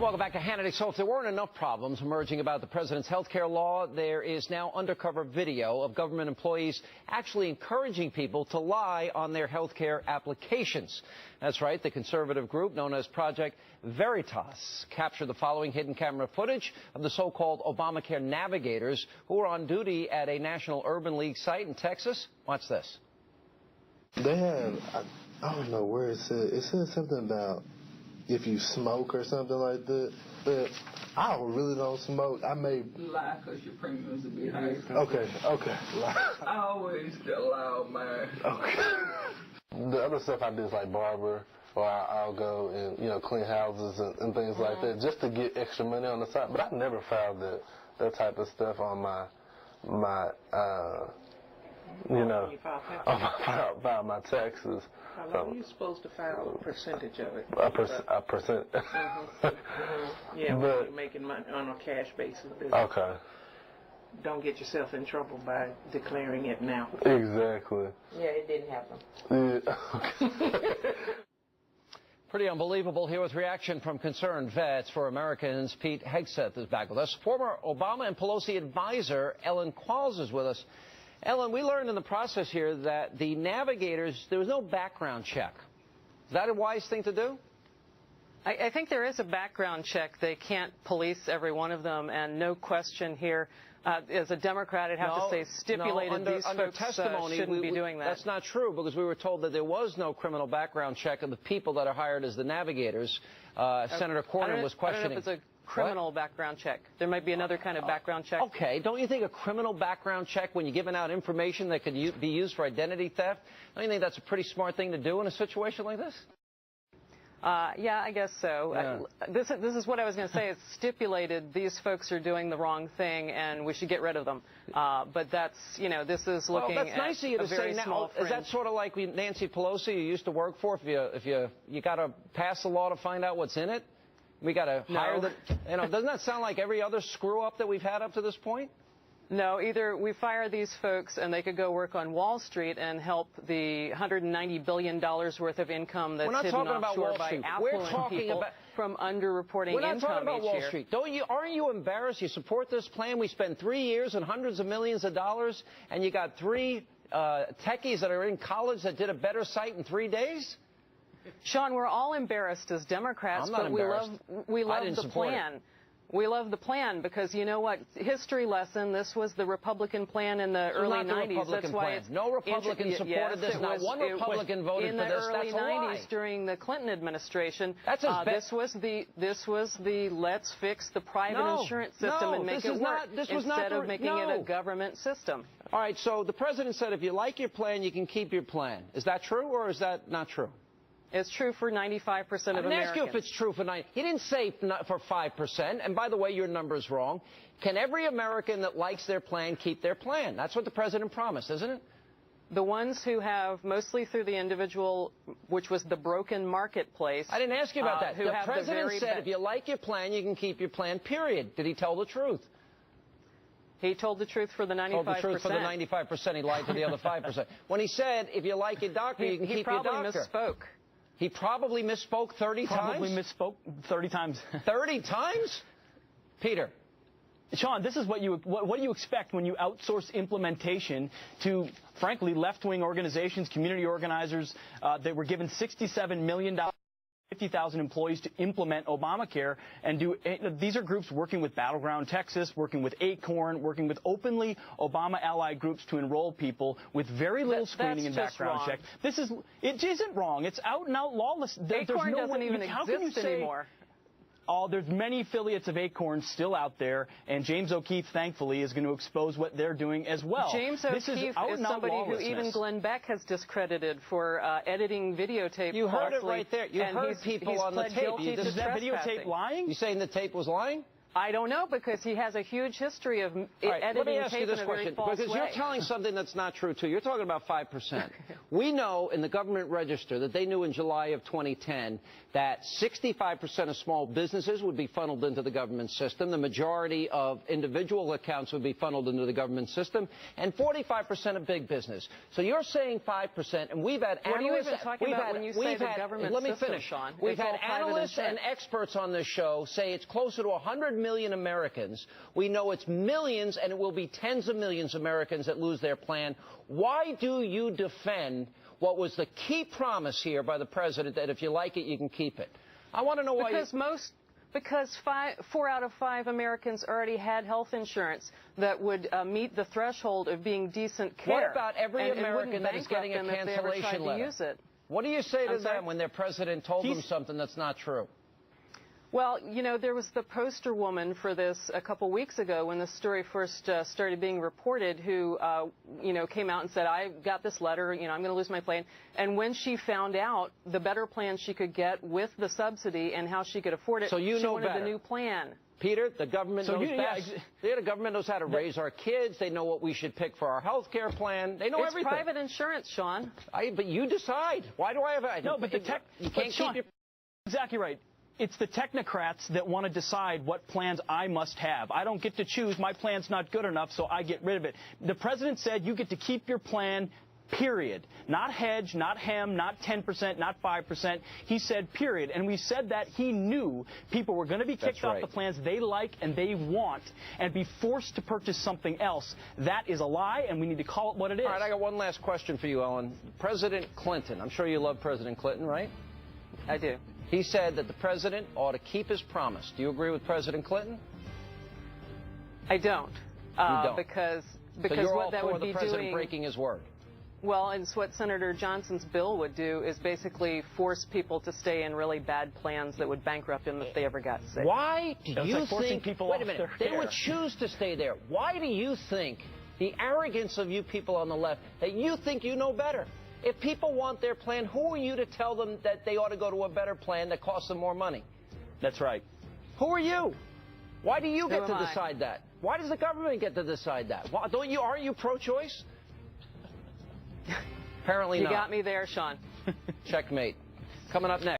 Welcome back to Hannity. So if there weren't enough problems emerging about the president's health care law, there is now undercover video of government employees actually encouraging people to lie on their health care applications. That's right. The conservative group known as Project Veritas captured the following hidden camera footage of the so-called Obamacare Navigators who were on duty at a National Urban League site in Texas. Watch this. They have, I don't know where it said something about if you smoke or something like that. But I really don't smoke. I may lie because your premiums will be higher. Okay. I always allow mine. Okay. The other stuff I do is like barber, or I'll go and clean houses and things like that, just to get extra money on the side. But I never filed that type of stuff on my file my taxes. How long are you supposed to file a percentage of it? A percent. Yeah, when you're making money on a cash basis. Okay. Don't get yourself in trouble by declaring it now. Exactly. Yeah, it didn't happen. Yeah. Pretty unbelievable. Here with reaction from concerned vets for Americans. Pete Hegseth is back with us. Former Obama and Pelosi advisor Ellen Qualls is with us. Ellen, we learned in the process here that the Navigators, there was no background check. Is that a wise thing to do? I think there is a background check. They can't police every one of them, and no question here. As a Democrat, I'd have to say stipulated these folks shouldn't be doing that. That's not true, because we were told that there was no criminal background check of the people that are hired as the Navigators. Senator Cornyn was questioning. I don't know if it's a criminal background check. There might be another kind of background check. Okay. Don't you think a criminal background check, when you're giving out information that could be used for identity theft, don't you think that's a pretty smart thing to do in a situation like this? Yeah, I guess so. Yeah. This is what I was going to say. It's stipulated these folks are doing the wrong thing and we should get rid of them. But that's, this is looking that's nice of you to say now. Is that sort of like Nancy Pelosi you used to work for? If you got to pass a law to find out what's in it? We got to hire the, doesn't that sound like every other screw up that we've had up to this point? No, either we fire these folks and they could go work on Wall Street and help the $190 billion worth of income that's hidden offshore by affluent people from underreporting income each year. We're not talking about Wall Street. Aren't you embarrassed? You support this plan. We spent 3 years and hundreds of millions of dollars, and you got 3 techies that are in college that did a better site in 3 days? Sean, we're all embarrassed as Democrats, but we love the plan. We love the plan because, you know what, history lesson, this was the Republican plan in the early 90s. That's why no Republican supported this. Not one Republican voted for this. In the early 90s during the Clinton administration, this was the let's fix the private insurance system and make it work instead of making it a government system. All right, so the president said if you like your plan, you can keep your plan. Is that true or is that not true? It's true for 95% of Americans. I didn't ask you if it's true for 90%. He didn't say for 5%. And by the way, your number's wrong. Can every American that likes their plan keep their plan? That's what the president promised, isn't it? The ones who have, mostly through the individual, which was the broken marketplace. I didn't ask you about that. The president said if you like your plan, you can keep your plan, period. Did he tell the truth? He told the truth for the 95%. Told the truth for the 95%. He lied to the other 5%. When he said if you like your doctor, you can keep your doctor. He probably misspoke. He probably misspoke 30 times? Probably misspoke 30 times. 30 times? Peter. Sean, this is what do you expect when you outsource implementation to, frankly, left-wing organizations, community organizers that were given $67 million, 50,000 employees to implement Obamacare and do. These are groups working with Battleground Texas, working with Acorn, working with openly Obama ally groups to enroll people with very little screening and background check. It isn't wrong. It's out and out lawless. Acorn doesn't even exist anymore. Oh, there's many affiliates of Acorn still out there, and James O'Keefe, thankfully, is going to expose what they're doing as well. James O'Keefe is somebody who even Glenn Beck has discredited for editing videotape. You heard it right there. You heard people on the tape. Is that videotape lying? You saying the tape was lying? I don't know, because he has a huge history of editing let me ask tape you this in a very question, false because way. you're telling something that's not true, too. You're talking about 5%. We know in the government register that they knew in July of 2010 that 65% of small businesses would be funneled into the government system, the majority of individual accounts would be funneled into the government system, and 45% of big business. So you're saying 5%, and we've had analysts... What are you even talking about when you say the government system, Let me finish. Sean? We've had analysts and experts on this show say it's closer to 100 million Americans. We know it's millions, and it will be tens of millions of Americans that lose their plan. Why do you defend what was the key promise here by the president, that if you like it, you can keep it? I want to know why. Because 4 out of 5 Americans already had health insurance that would meet the threshold of being decent care. What about every American that is getting a cancellation letter? What do you say to them when their president told them something that's not true? Well, you know, there was the poster woman for this a couple weeks ago when the story first started being reported, who, you know, came out and said, I got this letter, you know, I'm going to lose my plan. And when she found out the better plan she could get with the subsidy and how she could afford it, she wanted the new plan. Peter, the government knows best. The government knows how to raise our kids. They know what we should pick for our health care plan. They know everything. It's private insurance, Sean. But you decide. Why do I have... No, but you can't keep your... Exactly right. It's the technocrats that want to decide what plans I must have. I don't get to choose. My plan's not good enough, so I get rid of it. The president said you get to keep your plan, period. Not hedge, not hem, not 10%, not 5%. He said period. And we said that he knew people were going to be kicked off the plans they like and they want and be forced to purchase something else. That is a lie, and we need to call it what it is. All right, I got one last question for you, Ellen. President Clinton, I'm sure you love President Clinton, right? I do. He said that the president ought to keep his promise. Do you agree with President Clinton? I don't. You don't? Because so you're what all that for would the be president doing, breaking his word. Well, it's what Senator Johnson's bill would do, is basically force people to stay in really bad plans that would bankrupt them if they ever got sick. Why do you think people wait a minute, they would choose to stay there? Why do you think the arrogance of you people on the left that you think you know better? If people want their plan, who are you to tell them that they ought to go to a better plan that costs them more money? That's right. Who are you? Why do you get to decide that? Why does the government get to decide that? Why, aren't you pro-choice? Apparently not. You got me there, Sean. Checkmate. Coming up next.